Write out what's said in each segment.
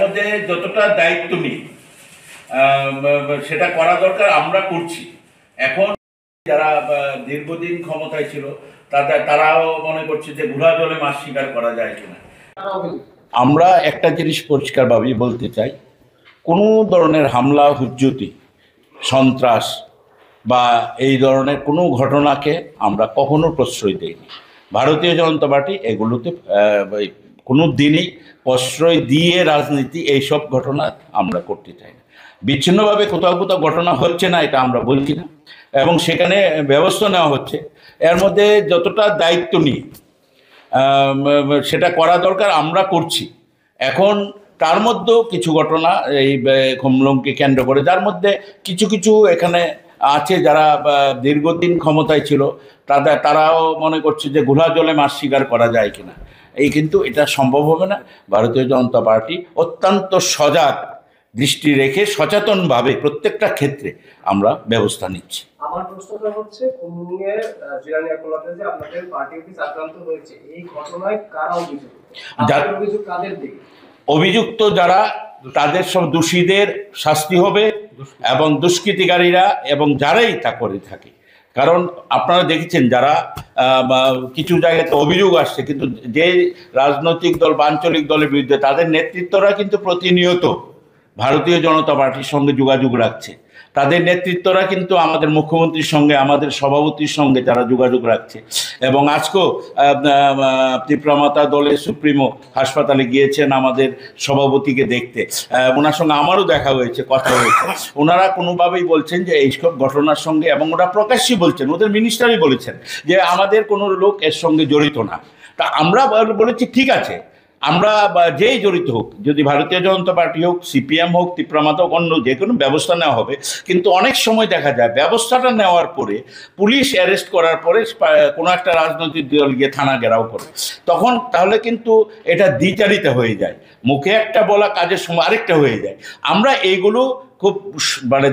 মধ্যে যতটা দায়িত্ব নিই সেটা করা দরকার, আমরা করছি। এখন যারা দীর্ঘদিন ক্ষমতায় ছিল তারাও মনে করছে যে ঘোলা জলে মাছ শিকার করা যায় কিনা। আমরা একটা জিনিস পরিষ্কারভাবে বলতে চাই, কোনো ধরনের হামলা, হুজ্জতি, সন্ত্রাস বা এই ধরনের কোনো ঘটনাকে আমরা কখনো প্রশ্রয় দিইনি। ভারতীয় জনতা পার্টি এগুলোতে কোনো দিনই প্রশ্রয় দিয়ে রাজনীতি এইসব ঘটনা আমরা করতে চাই না। বিচ্ছিন্নভাবে কোথাও কোথাও ঘটনা হচ্ছে না এটা আমরা বলছি না, এবং সেখানে ব্যবস্থা নেওয়া হচ্ছে। এর মধ্যে যতটা দায়িত্ব নিয়ে সেটা করা দরকার আমরা করছি। এখন তার মধ্যেও কিছু ঘটনা এই খুমলুংকে কেন্দ্র করে, যার মধ্যে কিছু কিছু এখানে আছে যারা দীর্ঘদিন ক্ষমতায় ছিল, তারাও মনে করছে যে ঘোলা জলে মাছ শিকার করা যায় কিনা। কিন্তু এটা সম্ভব হবে না। ভারতীয় জনতা পার্টি অত্যন্ত সজাগ দৃষ্টি রেখে সচেতনভাবে প্রত্যেকটা ক্ষেত্রে আমরা ব্যবস্থা নিচ্ছি। আমার প্রশ্নটা হচ্ছে, খুমলুঙের জিরানিয়া কলোনিতে যে আপনাদের পার্টি অফিস আক্রান্ত হয়েছে, এই ঘটনায় কারা অভিযুক্ত? অভিযোগ কাদের দিকে? অভিযুক্ত যারা তাদের সব দোষীদের শাস্তি হবে, এবং দুষ্কৃতিকারীরা এবং যারাই তা করে থাকে। কারণ আপনারা দেখেছেন যারা কিছু জায়গাতে অভিযোগ আসছে, কিন্তু যে রাজনৈতিক দল বা আঞ্চলিক দলের বিরুদ্ধে তাদের নেতৃত্বরা কিন্তু প্রতিনিয়ত ভারতীয় জনতা পার্টির সঙ্গে যোগাযোগ রাখছে। তাদের নেতৃত্বরা কিন্তু আমাদের মুখ্যমন্ত্রীর সঙ্গে, আমাদের সভাপতির সঙ্গে তারা যোগাযোগ রাখছে। এবং আজকেও তীব্রমাতা দলের সুপ্রিমো হাসপাতালে গিয়েছেন আমাদের সভাপতিকে দেখতে, ওনার সঙ্গে আমারও দেখা হয়েছে, কথা হয়েছে। ওনারা কোনোভাবেই বলছেন যে এইসব ঘটনার সঙ্গে, এবং ওরা প্রকাশ্যই বলছেন, ওদের মিনিস্টারই বলেছেন যে আমাদের কোনো লোক এর সঙ্গে জড়িত না। তা আমরা বলেছি ঠিক আছে, আমরা যেই জড়িত হোক, যদি ভারতীয় জনতা পার্টি হোক, সিপিএম হোক, তীব্রমাতা হোক, অন্য যে কোনো ব্যবস্থা নেওয়া হবে। কিন্তু অনেক সময় দেখা যায় ব্যবস্থাটা নেওয়ার পরে, পুলিশ অ্যারেস্ট করার পরে কোনো একটা রাজনৈতিক দল গিয়ে থানা ঘেরাও করে, তখন তাহলে কিন্তু এটা দ্বিচারিতা হয়ে যায়। মুখে একটা বলা, কাজের সময় আরেকটা হয়ে যায়। আমরা এইগুলো খুব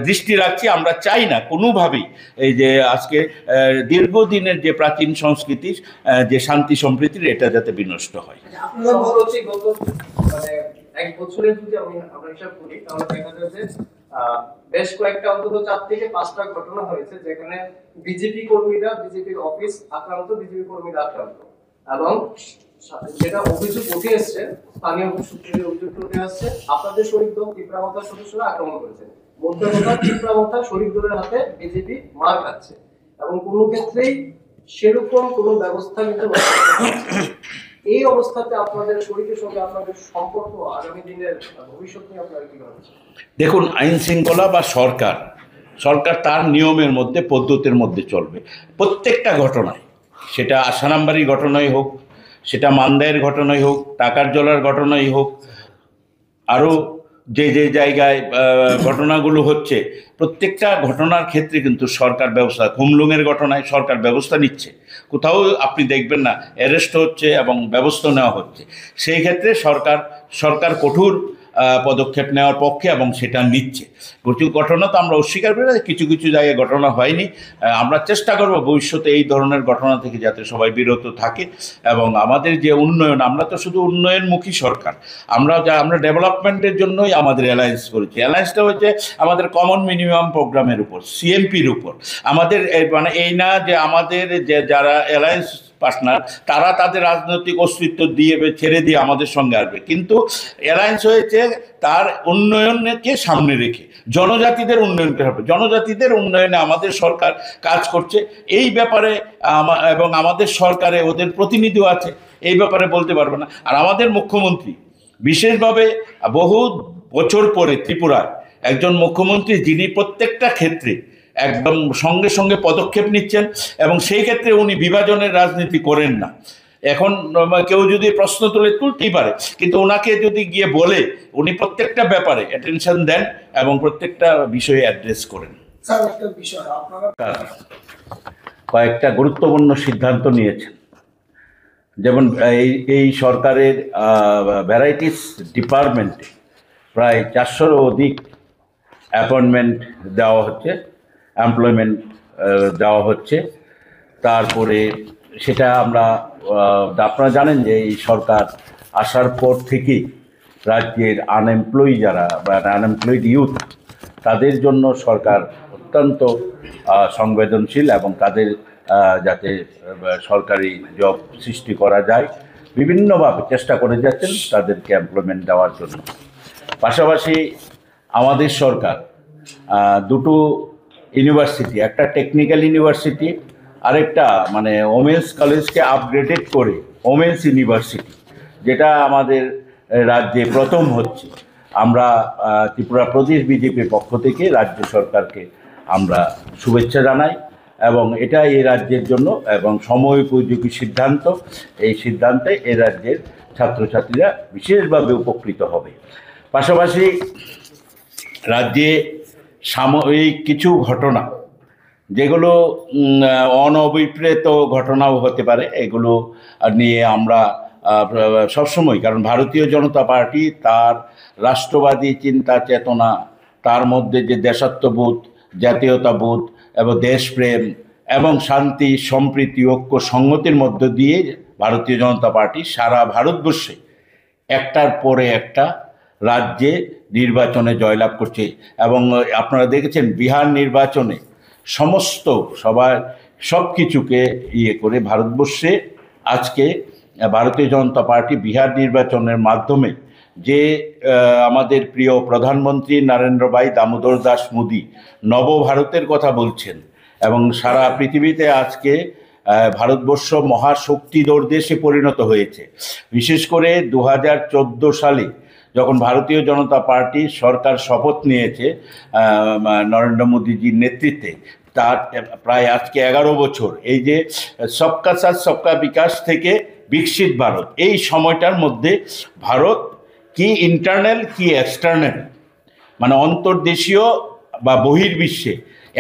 দৃষ্টি রাখছি। আমরা চাই না কোনোভাবেই এই যে আজকে দীর্ঘদিনের যে প্রাচীন সংস্কৃতির যে শান্তি সম্প্রীতির, এটা যাতে বিনষ্ট হয়। এক বছরে যদি আমরা হিসাব করি, তাহলে দেখা যায় যে বেশ কয়েকটা, অন্তত 4 থেকে 5টা ঘটনা হয়েছে যেখানে বিজেপি কর্মীরা, বিজেপির অফিস আক্রান্ত, বিজেপি কর্মীরা আক্রান্ত। এবং যেটা অভিযোগ উঠে এসছে, স্থানীয় সূত্রে অভিযোগ উঠে আসছে, আপনাদের শরিক দল তীব্রমাতার সদস্যরা আক্রমণ করেছেন। মধ্যে কথা, তীব্রমাতা শরিক দলের হাতে বিজেপি মার খাচ্ছে, এবং কোনো ক্ষেত্রেই সেরকম কোনো ব্যবস্থা নিতে পারছে। এই অবস্থাতে আপনাদের শরীরের সঙ্গে আপনাদের সম্পর্ক, আগামী দিনের ভবিষ্যৎ নিয়ে আপনারা কি ভাবছেন? দেখুন, আইন শৃঙ্খলা বা সরকার তার নিয়মের মধ্যে, পদ্ধতির মধ্যে চলবে। প্রত্যেকটা ঘটনায়, সেটা আশারামবাড়ি ঘটনাই হোক, সেটা মান্দায়ের ঘটনাই হোক, টাকার জলার ঘটনাই হোক, আরও যে যে জায়গায় ঘটনাগুলো হচ্ছে, প্রত্যেকটা ঘটনার ক্ষেত্রে কিন্তু সরকার ব্যবস্থা, খুমলুঙের ঘটনায় সরকার ব্যবস্থা নিচ্ছে। কোথাও আপনি দেখবেন না অ্যারেস্ট হচ্ছে এবং ব্যবস্থা নেওয়া হচ্ছে। সেই ক্ষেত্রে সরকার কঠোর পদক্ষেপ নেওয়ার পক্ষে, এবং সেটা নিচ্ছে। প্রচুর ঘটনা তো আমরা অস্বীকার করি না, কিছু কিছু জায়গায় ঘটনা হয়নি। আমরা চেষ্টা করব ভবিষ্যতে এই ধরনের ঘটনা থেকে যাতে সবাই বিরত থাকে। এবং আমাদের যে উন্নয়ন, আমরা তো শুধু উন্নয়নমুখী সরকার, আমরা ডেভেলপমেন্টের জন্যই আমাদের অ্যালায়েন্স করেছি। অ্যালায়েন্সটা হচ্ছে আমাদের কমন মিনিমাম প্রোগ্রামের উপর, সিএমপির উপর। আমাদের মানে এই না যে আমাদের যে যারা অ্যালায়েন্স পার্টনার, তারা তাদের রাজনৈতিক অস্তিত্ব দিয়ে ছেড়ে দিয়ে আমাদের সঙ্গে আসবে, কিন্তু অ্যালায়েন্স হয়েছে তার উন্নয়নকে সামনে রেখে জনজাতিদের উন্নয়নকে হবে। জনজাতিদের উন্নয়নে আমাদের সরকার কাজ করছে। এই ব্যাপারে এবং আমাদের সরকারে ওদের প্রতিনিধিও আছে, এই ব্যাপারে বলতে পারবে না। আর আমাদের মুখ্যমন্ত্রী বিশেষভাবে বহু বছর পরে ত্রিপুরার একজন মুখ্যমন্ত্রী, যিনি প্রত্যেকটা ক্ষেত্রে একদম সঙ্গে সঙ্গে পদক্ষেপ নিচ্ছেন, এবং সেই ক্ষেত্রে উনি বিভাজনের রাজনীতি করেন না। এখন কেউ যদি প্রশ্ন তুলতেই পারে, কিন্তু ওনাকে যদি গিয়ে বলে, উনি প্রত্যেকটা ব্যাপারে অ্যাটেনশন দেন এবং প্রত্যেকটা বিষয়ে অ্যাড্রেস করেন। কয়েকটা গুরুত্বপূর্ণ সিদ্ধান্ত নিয়েছেন, যেমন এই সরকারের ভ্যারাইটিস ডিপার্টমেন্টে প্রায় 400-এরও অধিক অ্যাপয়েন্টমেন্ট দেওয়া হচ্ছে, এমপ্লয়মেন্ট দেওয়া হচ্ছে। তারপরে সেটা আপনারা জানেন যে এই সরকার আসার পর থেকেই রাজ্যের আনএমপ্লয়ি যারা বা আনএমপ্লয়েড ইউথ, তাদের জন্য সরকার অত্যন্ত সংবেদনশীল এবং তাদের যাতে সরকারি জব সৃষ্টি করা যায় বিভিন্নভাবে চেষ্টা করে যাচ্ছেন তাদেরকে এমপ্লয়মেন্ট দেওয়ার জন্য। পাশাপাশি আমাদের সরকার দুটো ইউনিভার্সিটি, একটা টেকনিক্যাল ইউনিভার্সিটি, আরেকটা মানে ওমেন্স কলেজকে আপগ্রেডেড করে ওমেন্স ইউনিভার্সিটি, যেটা আমাদের রাজ্যে প্রথম হচ্ছে। আমরা ত্রিপুরা প্রদেশ বিজেপির পক্ষ থেকে রাজ্য সরকারকে আমরা শুভেচ্ছা জানাই এবং এটা এই রাজ্যের জন্য এবং সময় উপযোগী সিদ্ধান্ত। এই সিদ্ধান্তে এই রাজ্যের ছাত্রছাত্রীরা বিশেষভাবে উপকৃত হবে। পাশাপাশি রাজ্যে সাময়িক কিছু ঘটনা, যেগুলো অনভিপ্রেত ঘটনাও হতে পারে, এগুলো নিয়ে আমরা সবসময়, কারণ ভারতীয় জনতা পার্টি তার রাষ্ট্রবাদী চিন্তা চেতনা, তার মধ্যে যে দেশাত্মবোধ, জাতীয়তাবোধ এবং দেশপ্রেম এবং শান্তি সম্প্রীতি ঐক্য সংহতির মধ্য দিয়ে ভারতীয় জনতা পার্টি সারা ভারতবর্ষে একটার পরে একটা রাজ্যে নির্বাচনে জয়লাভ করছে। এবং আপনারা দেখেছেন বিহার নির্বাচনে সমস্ত সব কিছুকে করে ভারতবর্ষে আজকে ভারতীয় জনতা পার্টি বিহার নির্বাচনের মাধ্যমে যে আমাদের প্রিয় প্রধানমন্ত্রী নরেন্দ্র ভাই দামোদর দাস মোদী নবভারতের কথা বলছেন এবং সারা পৃথিবীতে আজকে ভারতবর্ষ মহাশক্তিধর দেশে পরিণত হয়েছে। বিশেষ করে 2014 সালে যখন ভারতীয় জনতা পার্টি সরকার শপথ নিয়েছে নরেন্দ্র মোদীজির নেতৃত্বে, তার প্রায় আজকে 11 বছর, এই যে সবকা সাথ সবকা বিকাশ থেকে বিকশিত ভারত, এই সময়টার মধ্যে ভারত কি ইন্টারনাল কি এক্সটার্নাল, মানে অন্তর্দেশীয় বা বহির্বিশ্বে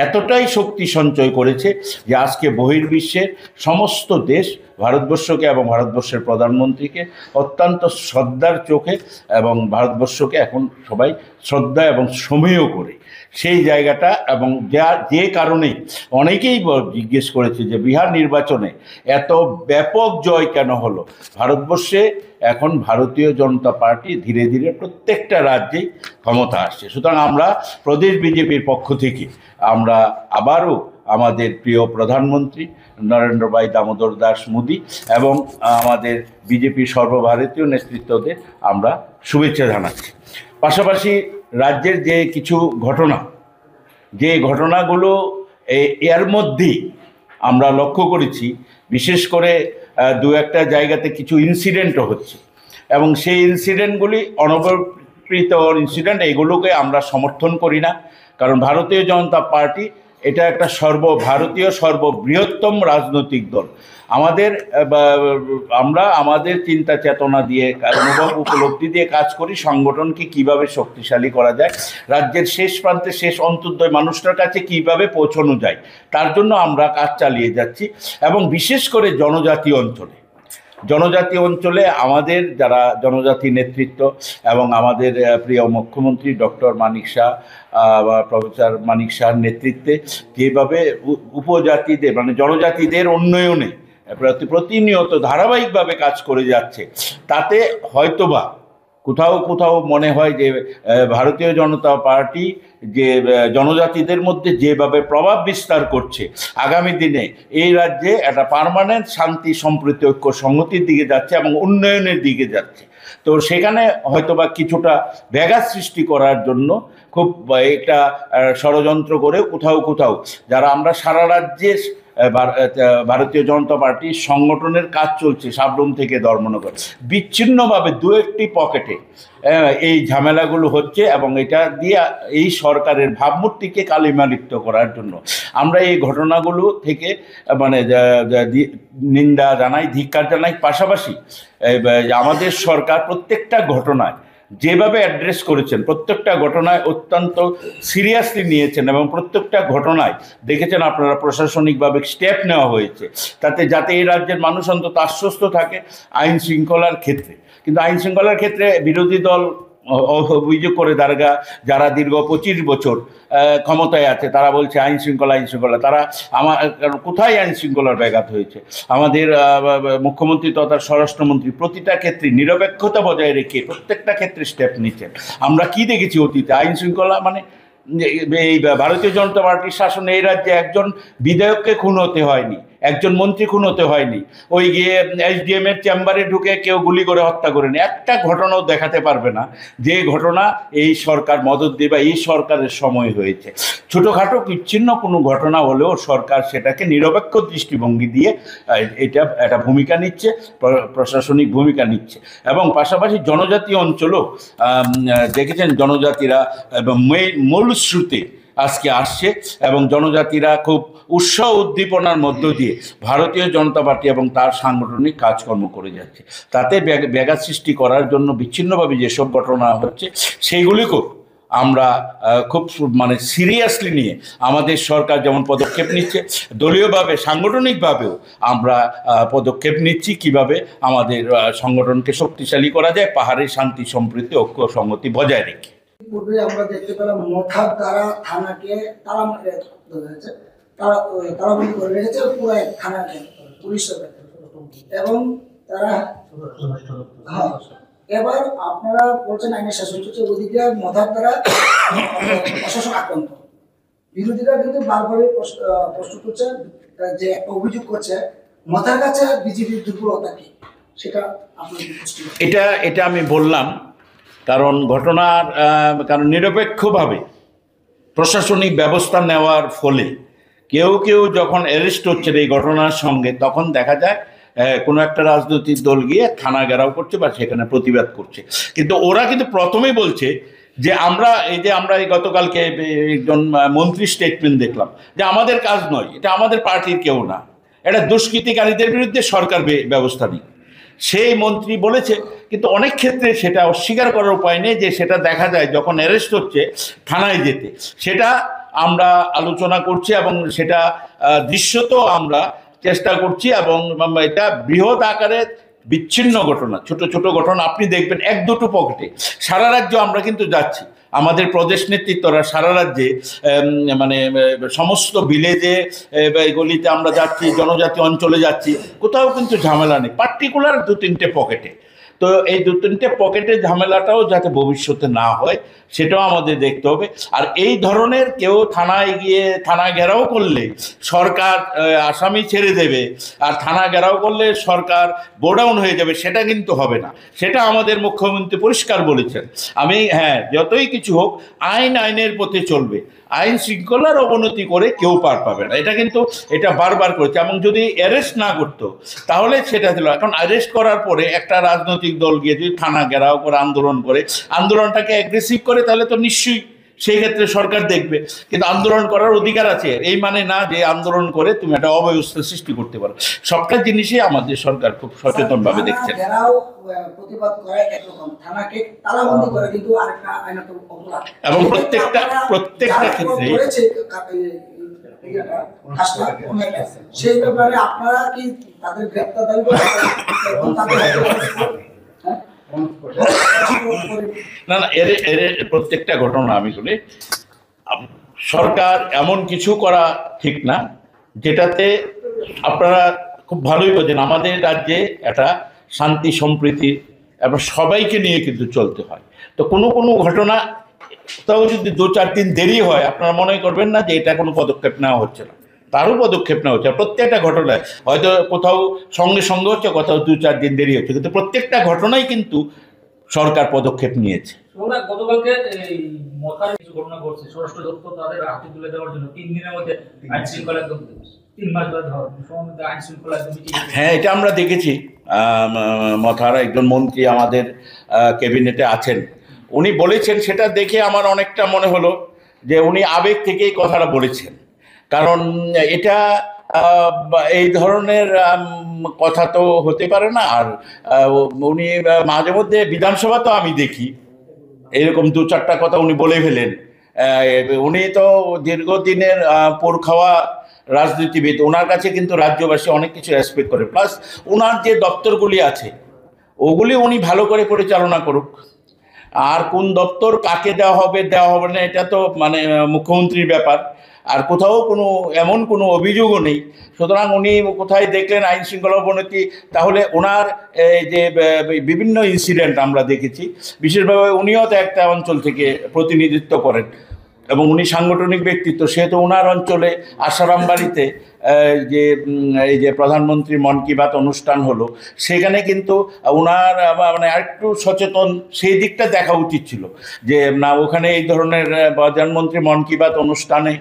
এতটাই শক্তি সঞ্চয় করেছে যে আজকে বহির্বিশ্বের সমস্ত দেশ ভারতবর্ষকে এবং ভারতবর্ষের প্রধানমন্ত্রীকে অত্যন্ত শ্রদ্ধার চোখে এবং ভারতবর্ষকে এখন সবাই শ্রদ্ধা এবং সমীহ করে সেই জায়গাটা। এবং যে কারণে অনেকেই জিজ্ঞেস করেছে যে বিহার নির্বাচনে এত ব্যাপক জয় কেন হলো। ভারতবর্ষে এখন ভারতীয় জনতা পার্টি ধীরে ধীরে প্রত্যেকটা রাজ্যেই ক্ষমতা আসছে। সুতরাং আমরা প্রদেশ বিজেপির পক্ষ থেকে আমরা আবারও আমাদের প্রিয় প্রধানমন্ত্রী নরেন্দ্র ভাই দামোদর দাস মোদী এবং আমাদের বিজেপির সর্বভারতীয় নেতৃত্বদের আমরা শুভেচ্ছা জানাচ্ছি। পাশাপাশি রাজ্যের যে কিছু ঘটনা, যে ঘটনাগুলো এর মধ্যেই আমরা লক্ষ্য করেছি, বিশেষ করে দু একটা জায়গাতে কিছু ইনসিডেন্টও হচ্ছে এবং সেই ইনসিডেন্টগুলি অনবরত ইনসিডেন্ট, এগুলোকে আমরা সমর্থন করি না। কারণ ভারতীয় জনতা পার্টি এটা একটা সর্বভারতীয় সর্ববৃহত্তম রাজনৈতিক দল। আমরা আমাদের চিন্তা চেতনা দিয়ে, অনুভব উপলব্ধি দিয়ে কাজ করি সংগঠনকে কিভাবে শক্তিশালী করা যায়, রাজ্যের শেষ প্রান্তে শেষ অন্তর্দয় মানুষটার কাছে কিভাবে পৌঁছানো যায়, তার জন্য আমরা কাজ চালিয়ে যাচ্ছি। এবং বিশেষ করে জনজাতি অঞ্চলে আমাদের যারা জনজাতি নেতৃত্ব এবং আমাদের প্রিয় মুখ্যমন্ত্রী ডক্টর মানিক শাহ বা প্রফেসর মানিক শাহর নেতৃত্বে যেভাবে উপজাতিদের মানে জনজাতিদের উন্নয়নে প্রতিনিয়ত ধারাবাহিকভাবে কাজ করে যাচ্ছে, তাতে হয়তোবা কোথাও মনে হয় যে ভারতীয় জনতা পার্টি যে জনজাতিদের মধ্যে যেভাবে প্রভাব বিস্তার করছে, আগামী দিনে এই রাজ্যে একটা পার্মানেন্ট শান্তি সম্প্রীতি ঐক্য সংহতির দিকে যাচ্ছে এবং উন্নয়নের দিকে যাচ্ছে। তো সেখানে হয়তোবা কিছুটা ব্যাঘাত সৃষ্টি করার জন্য খুব একটা ষড়যন্ত্র করে কোথাও যারা আমরা সারা রাজ্যে ভারতীয় জনতা পার্টির সংগঠনের কাজ চলছে সাবরুম থেকে ধর্মনগর, বিচ্ছিন্নভাবে দু একটি পকেটে এই ঝামেলাগুলো হচ্ছে এবং এটা দিয়ে এই সরকারের ভাবমূর্তিকে কালিমালিপ্ত করার জন্য আমরা এই ঘটনাগুলো থেকে মানে নিন্দা জানাই, ধিক্কার জানাই। পাশাপাশি আমাদের সরকার প্রত্যেকটা ঘটনায় যেভাবে অ্যাড্রেস করেছেন, প্রত্যেকটা ঘটনায় অত্যন্ত সিরিয়াসলি নিয়েছেন এবং প্রত্যেকটা ঘটনায় দেখেছেন আপনারা প্রশাসনিকভাবে স্টেপ নেওয়া হয়েছে যাতে এই রাজ্যের মানুষ অন্তত আশ্বস্ত থাকে আইন শৃঙ্খলার ক্ষেত্রে। কিন্তু আইন শৃঙ্খলার ক্ষেত্রে বিরোধী দল অভিযোগ করে যারা দীর্ঘ 25 বছর ক্ষমতায় আছে, তারা বলছে আইন শৃঙ্খলা। তারা কোথায় আইন শৃঙ্খলার ব্যাঘাত হয়েছে? আমাদের মুখ্যমন্ত্রী তথা স্বরাষ্ট্রমন্ত্রী প্রতিটা ক্ষেত্রে নিরপেক্ষতা বজায় রেখে প্রত্যেকটা ক্ষেত্রে স্টেপ নিচ্ছেন। আমরা কি দেখেছি অতীতে? আইন শৃঙ্খলা মানে এই ভারতীয় জনতা পার্টির শাসনে এই রাজ্যে একজন বিধায়ককে খুন হতে হয়নি, একজন মন্ত্রী খুন হতে হয়নি, ওই গিয়ে SDM এর চেম্বারে ঢুকে কেউ গুলি করে হত্যা করেনি। একটা ঘটনাও দেখাতে পারবে না যে ঘটনা এই সরকার মদত দিয়ে বা এই সরকারের সময় হয়েছে। ছোটোখাটো বিচ্ছিন্ন কোনো ঘটনা হলেও সরকার সেটাকে নিরপেক্ষ দৃষ্টিভঙ্গি দিয়ে এটা একটা ভূমিকা নিচ্ছে, প্রশাসনিক ভূমিকা নিচ্ছে। এবং পাশাপাশি জনজাতি অঞ্চলও দেখেছেন, জনজাতিরা মূল স্রোতে আজকে আসছে এবং জনজাতিরা খুব উৎসাহ উদ্দীপনার মধ্য দিয়ে ভারতীয় জনতা পার্টি এবং তার সাংগঠনিক কাজকর্ম করে যাচ্ছে। তাতে ব্যাঘাত সৃষ্টি করার জন্য বিচ্ছিন্নভাবে যেসব ঘটনা হচ্ছে সেইগুলিকেও আমরা খুব সিরিয়াসলি নিয়ে আমাদের সরকার যেমন পদক্ষেপ নিচ্ছে, দলীয়ভাবে সাংগঠনিকভাবেও আমরা পদক্ষেপ নিচ্ছি কিভাবে আমাদের সংগঠনকে শক্তিশালী করা যায়, পাহাড়ের শান্তি সম্প্রীতি ঐক্য সংগতি বজায় রেখে। পূর্বে আমরা দেখতে পেলাম মথার দ্বারা থানাকে তালাবন্দি করে রেখেছে পুরো থানাকে পুলিশের, এবং তারা এবার আপনারা বলছেন আইনের শাসন চলছে, ওদিকে মথার দ্বারা প্রশাসন আক্রান্ত। বিরোধীরা কিন্তু বারবারই প্রশ্ন করছে, যে অভিযোগ করছে মথার কাছে বিজেপির দুর্বলতা কি, সেটা আপনার এটা আমি বললাম কারণ নিরপেক্ষভাবে প্রশাসনিক ব্যবস্থা নেওয়ার ফলে কেউ যখন অ্যারেস্ট হচ্ছে এই ঘটনার সঙ্গে, তখন দেখা যায় কোনো একটা রাজনৈতিক দল গিয়ে থানা ঘেরাও করছে বা সেখানে প্রতিবাদ করছে। কিন্তু ওরা কিন্তু প্রথমেই বলছে যে আমরা এই গতকালকে একজন মন্ত্রী স্টেটমেন্ট দেখলাম যে আমাদের কাজ নয়, এটা আমাদের পার্টির কেউ না, এটা দুষ্কৃতিকারীদের বিরুদ্ধে সরকার ব্যবস্থা নিক। সেই মন্ত্রী বলেছে, কিন্তু অনেক ক্ষেত্রে সেটা অস্বীকার করার উপায় নেই যে সেটা দেখা যায় যখন অ্যারেস্ট হচ্ছে থানায় যেতে। সেটা আমরা আলোচনা করছি এবং সেটা দৃশ্যত আমরা চেষ্টা করছি, এবং এটা বৃহৎ আকারে বিচ্ছিন্ন ঘটনা, ছোট ছোট ঘটনা আপনি দেখবেন এক দুটো পকেটে। সারা রাজ্য আমরা কিন্তু যাচ্ছি, আমাদের প্রদেশ নেতৃত্বরা সারা রাজ্যে সমস্ত ভিলেজে গলিতে আমরা যাচ্ছি, জনজাতি অঞ্চলে যাচ্ছি, কোথাও কিন্তু ঝামেলা নেই, পার্টিকুলার 2-3টে পকেটে। তো এই 2-3টে পকেটের ঝামেলাটাও যাতে ভবিষ্যতে না হয় সেটাও আমাদের দেখতে হবে। আর এই ধরনের কেউ থানায় গিয়ে থানা ঘেরাও করলে সরকার আসামি ছেড়ে দেবে, আর থানা ঘেরাও করলে সরকার বোডাউন হয়ে যাবে, সেটা কিন্তু হবে না। সেটা আমাদের মুখ্যমন্ত্রী পরিষ্কার বলেছেন। যতই কিছু হোক আইনের পথে চলবে, আইন শৃঙ্খলার অবনতি করে কেউ পার পাবে না, এটা বারবার করেছে। এবং যদি অ্যারেস্ট না করতো তাহলে সেটা ছিল। এখন অ্যারেস্ট করার পরে একটা রাজনৈতিক দল গিয়ে যদি থানা ঘেরাও করে আন্দোলনটাকে অ্যাগ্রেসিভ করে, তাহলে তো নিশ্চয়ই সেই ক্ষেত্রে সরকার দেখবে। কিন্তু আন্দোলন করার অধিকার আছে, এই মানে না যে আন্দোলন করে তুমি একটা অব্যবস্থা সৃষ্টি করতে পারো। সবটা জিনিসই আমাদের সরকার খুব সচেতনভাবে দেখছে। এবং প্রত্যেকটা ক্ষেত্রে সেই ব্যাপারে আপনারা কি তাদের গ্রেপ্তার দাবি না, এর প্রত্যেকটা ঘটনা আমি বলি, সরকার এমন কিছু করা ঠিক না যেটাতে, আপনারা খুব ভালোই বোঝেন আমাদের রাজ্যে একটা শান্তি সম্প্রীতি এবং সবাইকে নিয়ে কিন্তু চলতে হয়। তো কোনো ঘটনা তাও যদি 2-4 দিন দেরি হয়, আপনারা মনে করবেন না যে এটা কোনো পদক্ষেপ নেওয়া হচ্ছে না, তারও পদক্ষেপ নেওয়া হচ্ছে। প্রত্যেকটা ঘটনায় হয়তো কোথাও সঙ্গে হচ্ছে, কোথাও 2-4 দিন দেরি হচ্ছে, কিন্তু প্রত্যেকটা ঘটনাই কিন্তু সরকার পদক্ষেপ নিয়েছে। গতকালকে এই মথার কিছু ঘটনা ঘটছে, স্বরাষ্ট্র দপ্তর তাদের হাতে তুলে দেওয়ার জন্য 3 দিনের মধ্যে আইন শৃঙ্খলা একদম 3 মাস ধরে আইন শৃঙ্খলা একদম। এটা আমরা দেখেছি। মথার একজন মন্ত্রী আমাদের ক্যাবিনেটে আছেন, উনি বলেছেন, সেটা দেখে আমার অনেকটা মনে হলো যে উনি আবেগ থেকেই কথাটা বলেছেন। কারণ এটা এই ধরনের কথা তো হতে পারে না। আর উনি মাঝে মধ্যে বিধানসভা তো আমি দেখি এরকম 2-4টা কথা উনি বলে ফেলেন। উনি তো দীর্ঘদিনের পোর খাওয়া রাজনীতিবিদ, ওনার কাছে কিন্তু রাজ্যবাসী অনেক কিছু রেসপেক্ট করে। প্লাস ওনার যে দপ্তরগুলি আছে ওগুলি উনি ভালো করে পরিচালনা করুক। আর কোন দপ্তর কাকে দেওয়া হবে না এটা তো মানে মুখ্যমন্ত্রীর ব্যাপার। আর কোথাও এমন কোনো অভিযোগও নেই। সুতরাং উনি কোথায় দেখলেন আইন শৃঙ্খলা অবনতি, তাহলে ওনার যে বিভিন্ন ইনসিডেন্ট আমরা দেখেছি, বিশেষভাবে উনিও তো একটা অঞ্চল থেকে প্রতিনিধিত্ব করেন এবং উনি সাংগঠনিক ব্যক্তিত্ব, সেহেতু ওনার অঞ্চলে আশারামবাড়িতে এই যে প্রধানমন্ত্রী মন কি বাত অনুষ্ঠান হলো, সেখানে কিন্তু ওনার মানে আরেকটু সচেতন সেই দিকটা দেখা উচিত ছিল, যে না ওখানে এই ধরনের প্রধানমন্ত্রী মন কি বাত অনুষ্ঠানে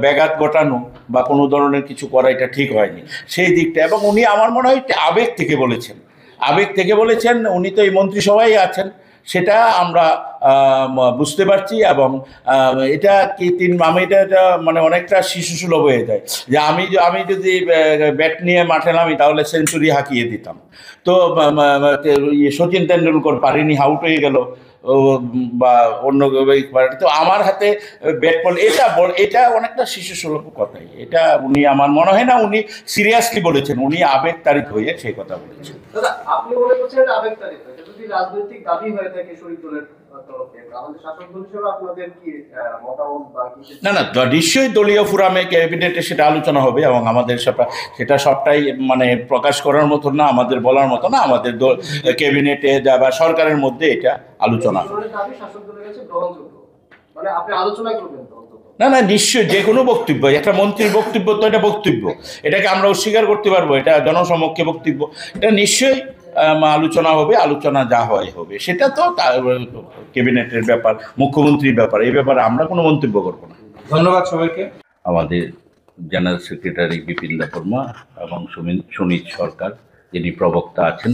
ব্যাঘাত ঘটানো বা কোনো ধরনের কিছু করা এটা ঠিক হয়নি সেই দিকটা। এবং উনি আমার মনে হয় আবেগ থেকে বলেছেন, উনি তো এই মন্ত্রিসভায় আছেন, সেটা আমরা বুঝতে পারছি। এবং এটা কি আমি এটা মানে অনেকটা শিশুসুলভ হয়ে যায়, যে আমি যদি ব্যাট নিয়ে মাঠে নামি তাহলে সেঞ্চুরি হাঁকিয়ে দিতাম। তো সচিন তেন্ডুলকর পারেনি, আউট হয়ে গেল, বা অন্য তো আমার হাতে ব্যাট বল, এটা অনেকটা শিশুসুলভ কথাই। এটা উনি আমার মনে হয় না উনি সিরিয়াসলি বলেছেন, উনি আবেগ তাড়িত হয়ে সেই কথা বলেছেন। দাদা, আপনি মনে করছেন এটা আবেগতাড়িত? এটা যদি রাজনৈতিক দাবি হয়ে থাকে শরীর দলের তরফে, আমাদের শাসক দল হিসেবে আপনাদের কি মতামত বা কি? না, নিশ্চয়ই দলীয় ফোরামে ক্যাবিনেটে সেটা আলোচনা হবে, এবং আমাদের সেটা সবটাই মানে প্রকাশ করার মতো না, আমাদের বলার মতো না। আমাদের ক্যাবিনেটে বা সরকারের মধ্যে এটা আলোচনা হবে। দাবি শাসক দলের কাছে গ্রহণযোগ্য, মানে আপনি আলোচনা করবেন তো? না, নিশ্চয়ই যে কোনো বক্তব্য, একটা মন্ত্রীর বক্তব্য তো এটা বক্তব্য, এটাকে আমরা অস্বীকার করতে পারবো? এটা জনসমক্ষে বক্তব্য, এটা নিশ্চয়ই আলোচনা হবে। আলোচনা যা হবে সেটা তো ক্যাবিনেটের ব্যাপার, মুখ্যমন্ত্রীর ব্যাপার, এই ব্যাপারে আমরা কোনো মন্তব্য করবো না। ধন্যবাদ সবাইকে। আমাদের জেনারেল সেক্রেটারি বিপিন দেববর্মা এবং সুনীত সরকার, যিনি প্রবক্তা আছেন,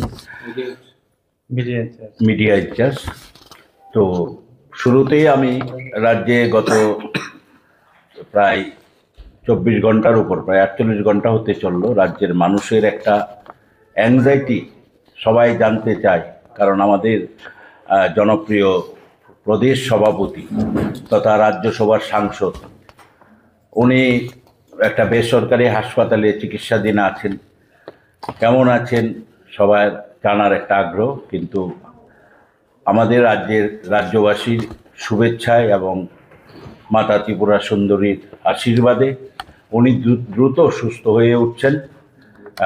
মিডিয়া ইনচার্জ। তো শুরুতেই আমি রাজ্যে গত প্রায় 24 ঘন্টার উপর, প্রায় 48 ঘন্টা হতে চললো, রাজ্যের মানুষের একটা অ্যাংজাইটি সবাই জানতে চায়। কারণ আমাদের জনপ্রিয় প্রদেশ সভাপতি তথা রাজ্যসভার সাংসদ, উনি একটা বেসরকারি হাসপাতালে চিকিৎসাধীন আছেন। কেমন আছেন সবার জানার একটা আগ্রহ, কিন্তু আমাদের রাজ্যবাসীর শুভেচ্ছায় এবং মাতা ত্রিপুরা সুন্দরীর আশীর্বাদে উনি দ্রুত সুস্থ হয়ে উঠছেন।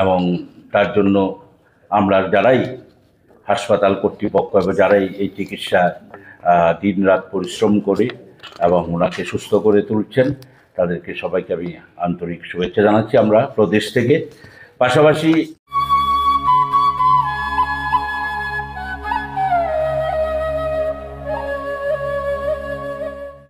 এবং তার জন্য আমরা যারাই হাসপাতাল কর্তৃপক্ষ এবং যারাই এই চিকিৎসা দিন রাত পরিশ্রম করে এবং ওনাকে সুস্থ করে তুলছেন, তাদেরকে সবাইকে আমি আন্তরিক শুভেচ্ছা জানাচ্ছি আমরা প্রদেশ থেকে। পাশাপাশি